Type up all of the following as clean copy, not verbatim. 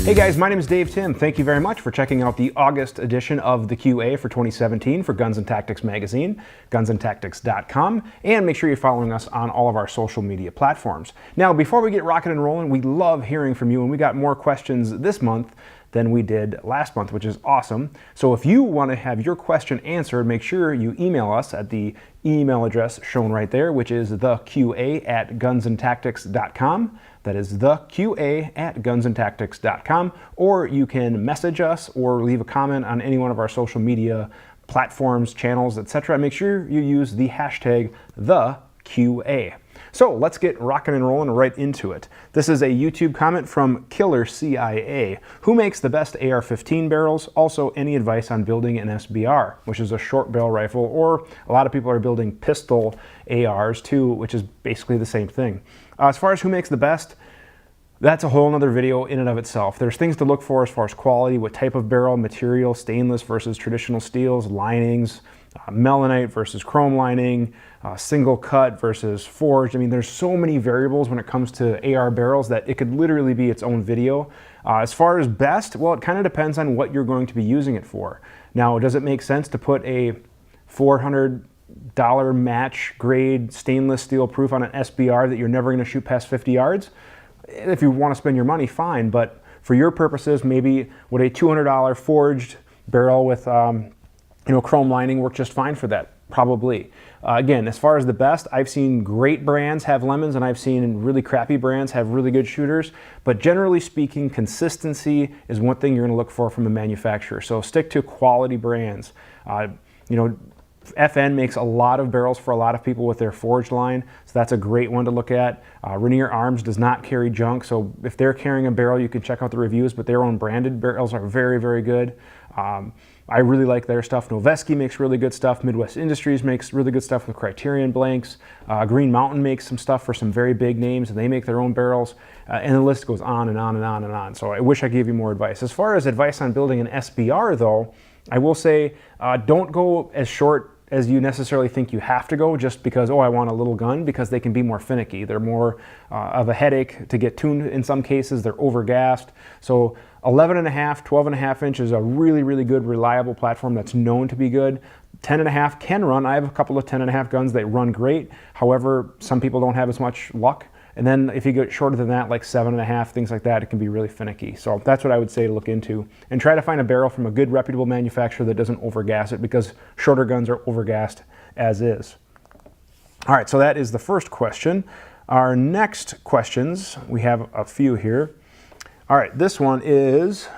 Hey guys, my name is Dave Tim. Thank you very much for checking out the August edition of the QA for 2017 for Guns and Tactics magazine, gunsandtactics.com, and make sure you're following us on all of our social media platforms. Now, before we get rocking and rolling, we love hearing from you, and we got more questions this month than we did last month, which is awesome. So if you want to have your question answered, make sure you email us at the email address shown right there, which is theqa@gunsandtactics.com. That is theqa@gunsandtactics.com, or you can message us or leave a comment on any one of our social media platforms, channels, etc. Make sure you use the hashtag #TheQA. So let's get rocking and rolling right into it. This is a YouTube comment from Killer CIA. Who makes the best AR-15 barrels? Also, any advice on building an SBR, which is a short barrel rifle, or a lot of people are building pistol ARs too, which is basically the same thing. As far as who makes the best, that's a whole nother video in and of itself. There's things to look for as far as quality, what type of barrel, material, stainless versus traditional steels, linings, melanite versus chrome lining, single cut versus forged. I mean, there's so many variables when it comes to AR barrels that it could literally be its own video. As far as best, well, it kind of depends on what you're going to be using it for. Now, does it make sense to put a $400 match grade stainless steel proof on an SBR that you're never going to shoot past 50 yards? If you want to spend your money, fine, but for your purposes, maybe would a $200 forged barrel with chrome lining work just fine for that? Probably. Again, as far as the best, I've seen great brands have lemons, and I've seen really crappy brands have really good shooters, but generally speaking, consistency is one thing you're going to look for from a manufacturer. So stick to quality brands. FN makes a lot of barrels for a lot of people with their forged line, so that's a great one to look at. Rainier Arms does not carry junk, so if they're carrying a barrel, you can check out the reviews, but their own branded barrels are very, very good. I really like their stuff. Noveski makes really good stuff. Midwest Industries makes really good stuff with Criterion blanks. Green Mountain makes some stuff for some very big names, and they make their own barrels, and the list goes on and on and on and on. So I wish I gave you more advice. As far as advice on building an SBR, though, I will say don't go as short as you necessarily think you have to go just because, oh, I want a little gun, because they can be more finicky. They're more of a headache to get tuned in some cases. They're overgassed. So 11.5, 12.5 inch is a really, really good, reliable platform that's known to be good. 10.5 can run. I have a couple of 10.5 guns that run great. However, some people don't have as much luck. And then if you get shorter than that, like 7.5, things like that, it can be really finicky. So that's what I would say to look into. And try to find a barrel from a good, reputable manufacturer that doesn't overgas it, because shorter guns are overgassed as is. All right, so that is the first question. Our next questions, we have a few here. All right, this one is,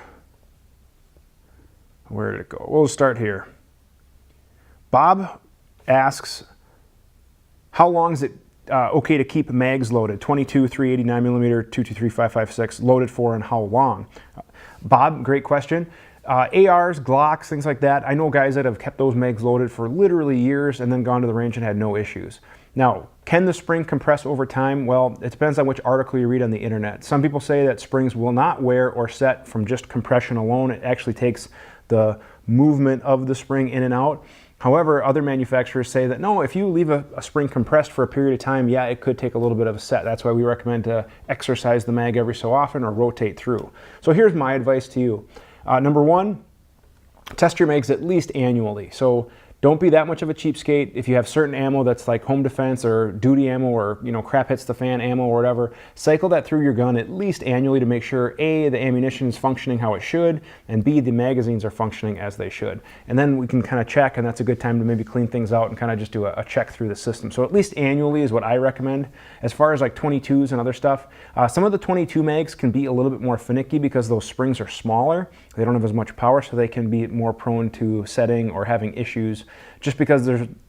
where did it go? We'll start here. Bob asks, how long is it okay to keep mags loaded? 22, 389mm, 223, 5.56 loaded for, and how long? Bob, great question. ARs, Glocks, things like that. I know guys that have kept those mags loaded for literally years and then gone to the range and had no issues. Now, can the spring compress over time? Well, it depends on which article you read on the internet. Some people say that springs will not wear or set from just compression alone. It actually takes the movement of the spring in and out. However, other manufacturers say that no, if you leave a spring compressed for a period of time, yeah, it could take a little bit of a set. That's why we recommend to exercise the mag every so often or rotate through. So here's my advice to you. Number one, test your mags at least annually. So don't be that much of a cheapskate. If you have certain ammo that's like home defense or duty ammo, or crap hits the fan ammo or whatever, cycle that through your gun at least annually to make sure A, the ammunition is functioning how it should, and B, the magazines are functioning as they should. And then we can kind of check, and that's a good time to maybe clean things out and kind of just do a check through the system. So at least annually is what I recommend. As far as like 22s and other stuff, some of the 22 mags can be a little bit more finicky because those springs are smaller. They don't have as much power, so they can be more prone to setting or having issues, just because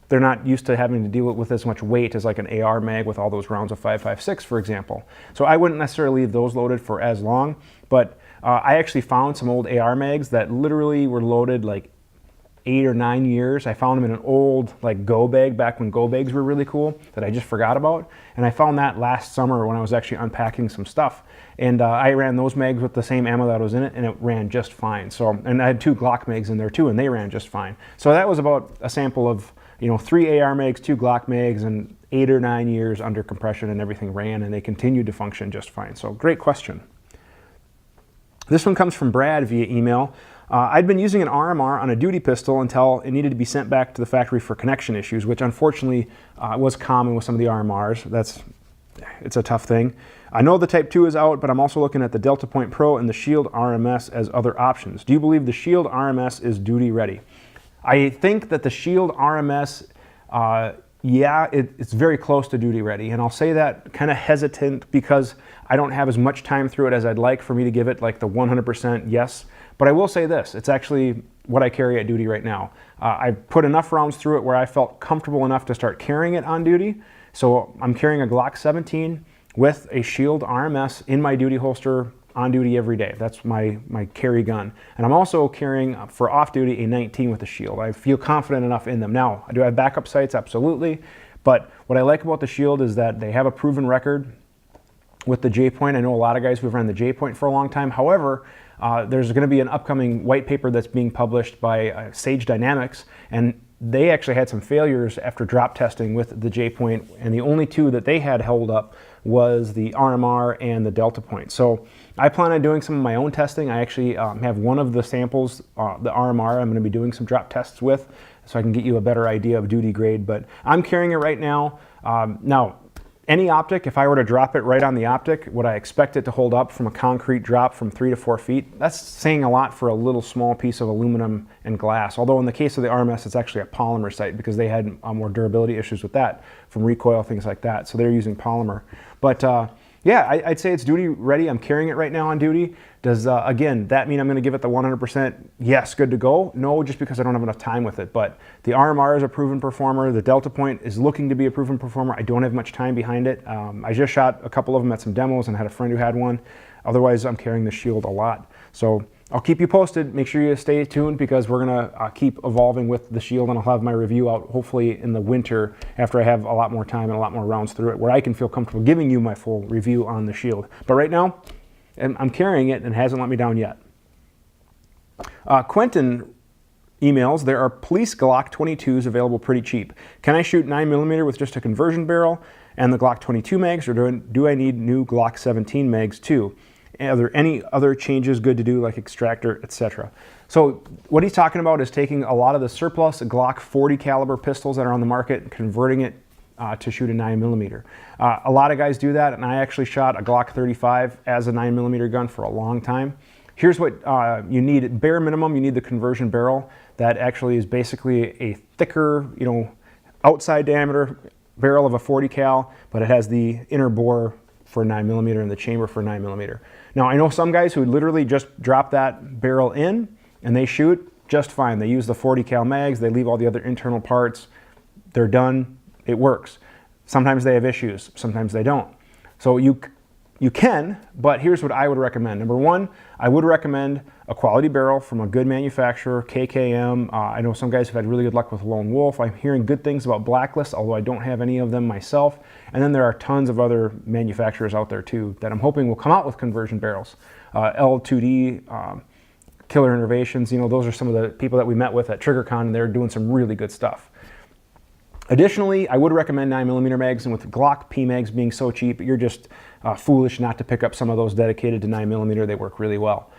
they're not used to having to deal with as much weight as like an AR mag with all those rounds of 5.56, for example. So I wouldn't necessarily leave those loaded for as long, but I actually found some old AR mags that literally were loaded like 8 or 9 years. I found them in an old like go bag back when go bags were really cool that I just forgot about. And I found that last summer when I was actually unpacking some stuff. And I ran those mags with the same ammo that was in it, and it ran just fine. So, and I had 2 Glock mags in there too, and they ran just fine. So that was about a sample of 3 AR mags, 2 Glock mags, and 8 or 9 years under compression, and everything ran, and they continued to function just fine. So great question. This one comes from Brad via email. I'd been using an RMR on a duty pistol until it needed to be sent back to the factory for connection issues, which unfortunately was common with some of the RMRs. It's a tough thing. I know the Type 2 is out, but I'm also looking at the Delta Point Pro and the Shield RMS as other options. Do you believe the Shield RMS is duty ready? I think that the Shield RMS, it's very close to duty ready. And I'll say that kind of hesitant because I don't have as much time through it as I'd like for me to give it like the 100% yes. But I will say this, it's actually what I carry at duty right now. I put enough rounds through it where I felt comfortable enough to start carrying it on duty. So I'm carrying a Glock 17 with a Shield RMS in my duty holster on duty every day. That's my carry gun. And I'm also carrying for off duty a 19 with a Shield. I feel confident enough in them. Now, do I have backup sights? Absolutely. But what I like about the Shield is that they have a proven record with the J-point. I know a lot of guys who've run the J-point for a long time. However, there's going to be an upcoming white paper that's being published by Sage Dynamics, and they actually had some failures after drop testing with the J-point, and the only two that they had held up was the RMR and the Delta Point. So I plan on doing some of my own testing. I actually have one of the samples, the RMR, I'm going to be doing some drop tests with, so I can get you a better idea of duty grade, but I'm carrying it right now. Now, any optic, if I were to drop it right on the optic, would I expect it to hold up from a concrete drop from 3 to 4 feet? That's saying a lot for a little small piece of aluminum and glass. Although in the case of the RMS, it's actually a polymer sight because they had more durability issues with that from recoil, things like that. So they're using polymer. But yeah, I'd say it's duty ready. I'm carrying it right now on duty. Does, again, that mean I'm going to give it the 100% yes, good to go? No, just because I don't have enough time with it. But the RMR is a proven performer. The Delta Point is looking to be a proven performer. I don't have much time behind it. I just shot a couple of them at some demos and had a friend who had one. Otherwise, I'm carrying the Shield a lot. So I'll keep you posted. Make sure you stay tuned because we're going to keep evolving with the Shield, and I'll have my review out hopefully in the winter after I have a lot more time and a lot more rounds through it where I can feel comfortable giving you my full review on the Shield. But right now, I'm carrying it and it hasn't let me down yet. Quentin emails, there are police Glock 22s available pretty cheap. Can I shoot 9mm with just a conversion barrel and the Glock 22 mags, or do I need new Glock 17 mags too? Are there any other changes good to do, like extractor, etc.? So what he's talking about is taking a lot of the surplus Glock 40 caliber pistols that are on the market and converting it to shoot a 9mm. A lot of guys do that, and I actually shot a Glock 35 as a 9mm gun for a long time. Here's what you need. Bare minimum, you need the conversion barrel. That actually is basically a thicker, outside diameter barrel of a 40 cal, but it has the inner bore for 9mm and the chamber for 9mm. Now, I know some guys who literally just drop that barrel in and they shoot just fine. They use the 40 cal mags, they leave all the other internal parts, they're done, it works. Sometimes they have issues, sometimes they don't. So you can, but here's what I would recommend. Number one, I would recommend a quality barrel from a good manufacturer, KKM. I know some guys have had really good luck with Lone Wolf. I'm hearing good things about Blacklist, although I don't have any of them myself. And then there are tons of other manufacturers out there too that I'm hoping will come out with conversion barrels. L2D, Killer Innovations, those are some of the people that we met with at TriggerCon, and they're doing some really good stuff. Additionally, I would recommend 9mm mags, and with Glock P mags being so cheap, you're just foolish not to pick up some of those dedicated to 9mm. They work really well.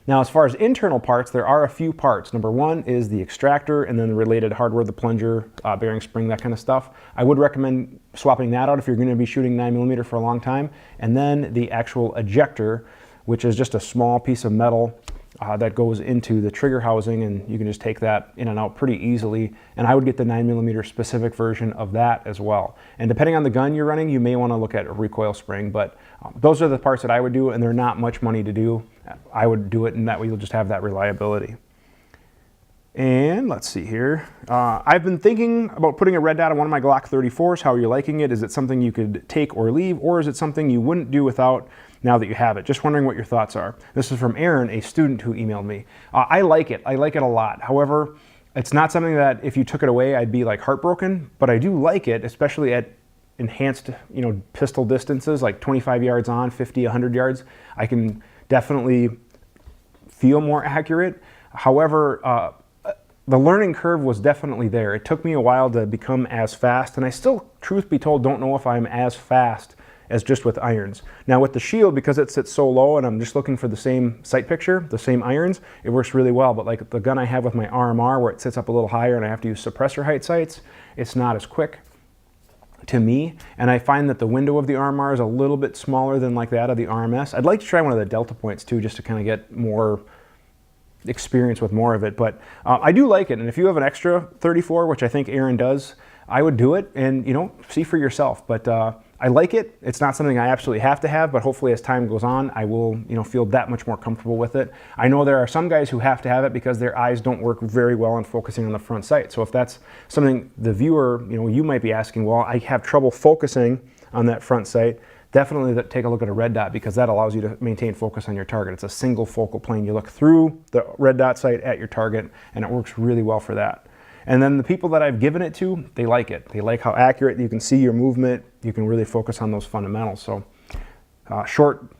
Now, as far as internal parts, there are a few parts. Number one is the extractor, and then the related hardware, the plunger, bearing spring, that kind of stuff. I would recommend swapping that out if you're going to be shooting 9mm for a long time. And then the actual ejector, which is just a small piece of metal that goes into the trigger housing, and you can just take that in and out pretty easily. And I would get the 9mm specific version of that as well. And depending on the gun you're running, you may want to look at a recoil spring, but those are the parts that I would do, and they're not much money to do. I would do it, and that way you'll just have that reliability. And let's see here. I've been thinking about putting a red dot on one of my Glock 34s. How are you liking it? Is it something you could take or leave, or is it something you wouldn't do without now that you have it? Just wondering what your thoughts are. This is from Aaron, a student who emailed me. I like it. I like it a lot. However, it's not something that if you took it away, I'd be like heartbroken, but I do like it, especially at enhanced, pistol distances, like 25 yards on, 50, 100 yards. I can definitely feel more accurate. However, the learning curve was definitely there. It took me a while to become as fast, and I still, truth be told, don't know if I'm as fast as just with irons. Now with the shield, because it sits so low and I'm just looking for the same sight picture, the same irons, it works really well. But like the gun I have with my RMR where it sits up a little higher and I have to use suppressor height sights, it's not as quick to me. And I find that the window of the RMR is a little bit smaller than like that of the RMS. I'd like to try one of the Delta points too, just to kind of get more experience with more of it. But I do like it. And if you have an extra 34, which I think Aaron does, I would do it and, you know, see for yourself. But I like it. It's not something I absolutely have to have, but hopefully as time goes on, I will, you know, feel that much more comfortable with it. I know there are some guys who have to have it because their eyes don't work very well on focusing on the front sight. So if that's something the viewer, you know, you might be asking, well, I have trouble focusing on that front sight, definitely take a look at a red dot, because that allows you to maintain focus on your target. It's a single focal plane. You look through the red dot sight at your target, and it works really well for that. And then the people that I've given it to, they like it. They like how accurate you can see your movement. You can really focus on those fundamentals. So short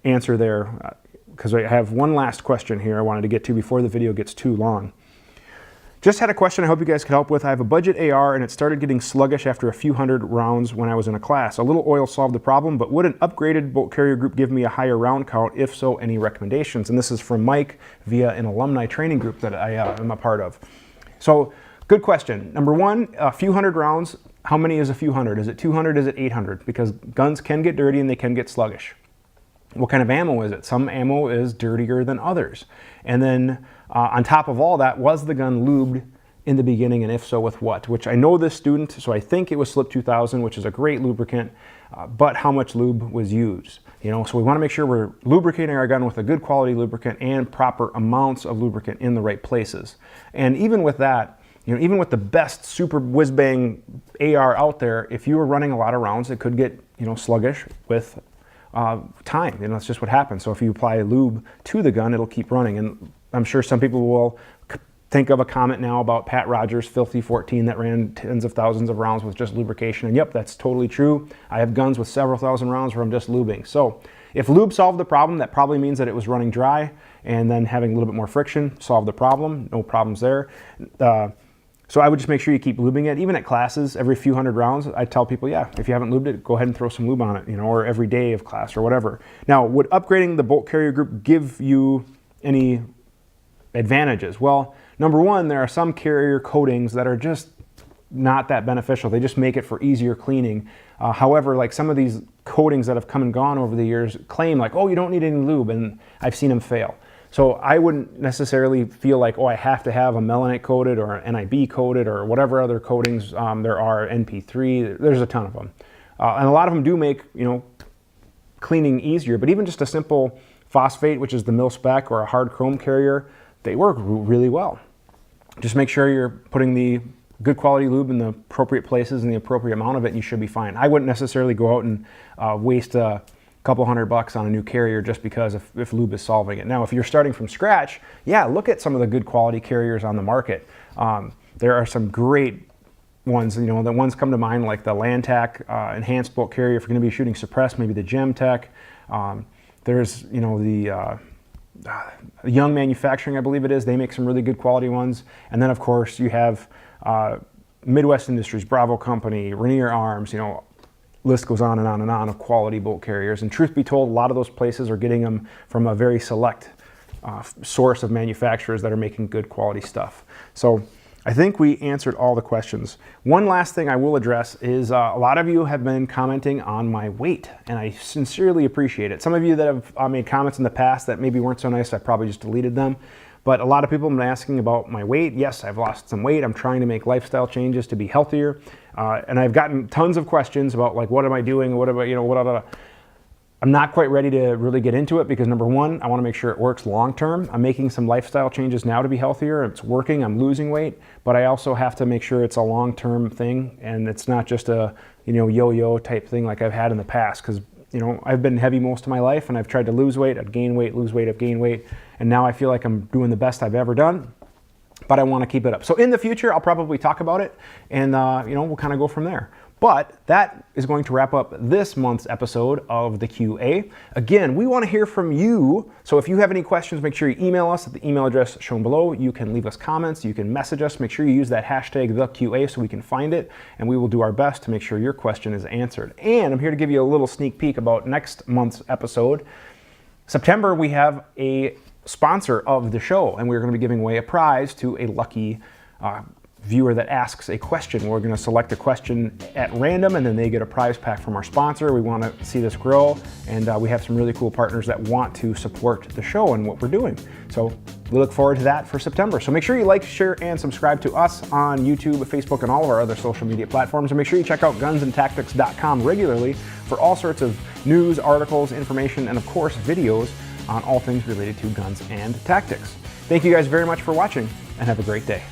answer there, because I have one last question here I wanted to get to before the video gets too long. Just had a question I hope you guys could help with. I have a budget AR and it started getting sluggish after a few hundred rounds when I was in a class. A little oil solved the problem, but would an upgraded bolt carrier group give me a higher round count? If so, any recommendations? And this is from Mike via an alumni training group that I am a part of. So good question. Number one, a few hundred rounds. How many is a few hundred? Is it 200? Is it 800? Because guns can get dirty and they can get sluggish. What kind of ammo is it? Some ammo is dirtier than others. And then on top of all that, was the gun lubed in the beginning, and if so, with what? Which I know this student, so I think it was Slip 2000, which is a great lubricant, but how much lube was used? You know, so we want to make sure we're lubricating our gun with a good quality lubricant and proper amounts of lubricant in the right places. And even with that, you know, even with the best super whiz-bang AR out there, if you were running a lot of rounds, it could get, you know, sluggish with time. You know, that's just what happens. So if you apply lube to the gun, it'll keep running. And I'm sure some people will think of a comment now about Pat Rogers' Filthy 14 that ran tens of thousands of rounds with just lubrication. And yep, that's totally true. I have guns with several thousand rounds where I'm just lubing. So if lube solved the problem, that probably means that it was running dry, and then having a little bit more friction solved the problem. No problems there. So I would just make sure you keep lubing it. Even at classes, every few hundred rounds, I tell people, yeah, if you haven't lubed it, go ahead and throw some lube on it, you know, or every day of class or whatever. Now, would upgrading the bolt carrier group give you any advantages? Well, number one, there are some carrier coatings that are just not that beneficial. They just make it for easier cleaning. However, like some of these coatings that have come and gone over the years claim like, oh, you don't need any lube, and I've seen them fail. So I wouldn't necessarily feel like, oh, I have to have a melanite coated or NIB coated or whatever other coatings there are, NP3, there's a ton of them. And a lot of them do make, you know, cleaning easier, but even just a simple phosphate, which is the mil spec, or a hard chrome carrier, they work really well. Just make sure you're putting the good quality lube in the appropriate places and the appropriate amount of it, and you should be fine. I wouldn't necessarily go out and waste a couple $100 on a new carrier just because if lube is solving it. Now, if you're starting from scratch, yeah, look at some of the good quality carriers on the market. There are some great ones, you know, the ones come to mind like the Lantac enhanced bolt carrier. If you're going to be shooting suppressed, maybe the Gemtech. There's, you know, the Young Manufacturing, I believe it is. They make some really good quality ones. And then, of course, you have Midwest Industries, Bravo Company, Rainier Arms, you know, list goes on and on and on of quality bolt carriers. And truth be told, a lot of those places are getting them from a very select source of manufacturers that are making good quality stuff. So I think we answered all the questions. One last thing I will address is a lot of you have been commenting on my weight, and I sincerely appreciate it. Some of you that have made comments in the past that maybe weren't so nice, I probably just deleted them. But a lot of people have been asking about my weight. Yes, I've lost some weight. I'm trying to make lifestyle changes to be healthier. And I've gotten tons of questions about like, what am I doing? What about, you know, I'm not quite ready to really get into it because number one, I want to make sure it works long-term. I'm making some lifestyle changes now to be healthier. It's working, I'm losing weight, but I also have to make sure it's a long-term thing and it's not just a, you know, yo-yo type thing like I've had in the past. Because, you know, I've been heavy most of my life and I've tried to lose weight, I've gained weight, lose weight, I've gained weight. And now I feel like I'm doing the best I've ever done, but I want to keep it up. So in the future, I'll probably talk about it and, you know, we'll kind of go from there. But that is going to wrap up this month's episode of the QA. Again, we want to hear from you. So if you have any questions, make sure you email us at the email address shown below. You can leave us comments, you can message us. Make sure you use that hashtag #TheQA so we can find it, and we will do our best to make sure your question is answered. And I'm here to give you a little sneak peek about next month's episode. September, we have a sponsor of the show, and we're going to be giving away a prize to a lucky viewer that asks a question. We're going to select a question at random, and then they get a prize pack from our sponsor. We want to see this grow, and we have some really cool partners that want to support the show and what we're doing. So we look forward to that for September. So make sure you like, share, and subscribe to us on YouTube, Facebook, and all of our other social media platforms. And make sure you check out gunsandtactics.com regularly for all sorts of news, articles, information, and of course, videos on all things related to guns and tactics. Thank you guys very much for watching, and have a great day.